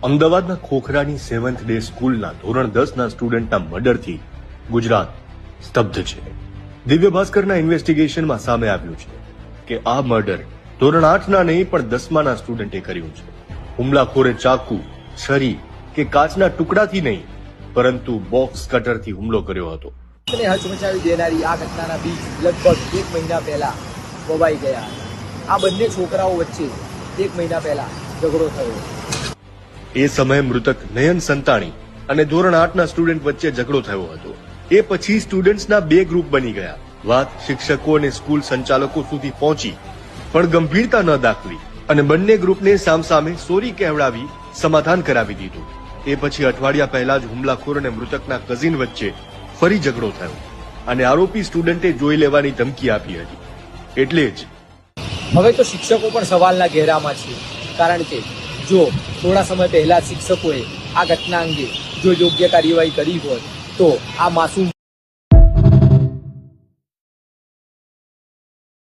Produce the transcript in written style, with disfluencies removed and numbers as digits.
અમદાવાદના ખોખરાની 7th day સ્કૂલના ધોરણ 10ના સ્ટુડન્ટના મર્ડરથી ગુજરાત સ્તબ્ધ છે. દિવ્ય ભાસ્કરના ઇન્વેસ્ટિગેશનમાં સામે આવ્યું છે કે આ મર્ડર ધોરણ 8ના નહીં પણ 10માના સ્ટુડન્ટે કર્યું છે. હુમલાખોરે ચાકુ, છરી કે કાચના ટુકડાથી નહીં પરંતુ બોક્સ કટરથી હુમલો કર્યો હતો. હચમચાવી દેનારી આ ઘટનાના બીજ લગભગ 1 મહિના પહેલા વવાઈ ગયા. આ બંને છોકરાઓ વચ્ચે 1 મહિના પહેલા ઝઘડો થયો. એ સમયે મૃતક નયન સંતાણી અને ધોરણ 8ના સ્ટુડન્ટ વચ્ચે ઝઘડો થયો હતો. એ પછી સ્ટુડન્ટ્સના 2 ગ્રુપ બની ગયા. વાત શિક્ષકો અને સ્કૂલ સંચાલકો સુધી પહોંચી પણ ગંભીરતા ન દાખવી અને બંને ગ્રુપને સામસામે સોરી કહેવડાવી સમાધાન કરાવી દીધું. એ પછી અઠવાડિયા પહેલા જ હુમલાખોર અને મૃતકના કઝિન વચ્ચે ફરી ઝઘડો થયો અને આરોપી સ્ટુડન્ટે જોઈ લેવાની ધમકી આપી હતી. એટલે જ હવે તો શિક્ષકો પણ સવાલના ઘેરામાં છે, કારણ કે જો થોડા સમય પહેલા શિક્ષકોએ આ ઘટના અંગે જો યોગ્ય કાર્યવાહી કરી હોય તો આ માસૂમ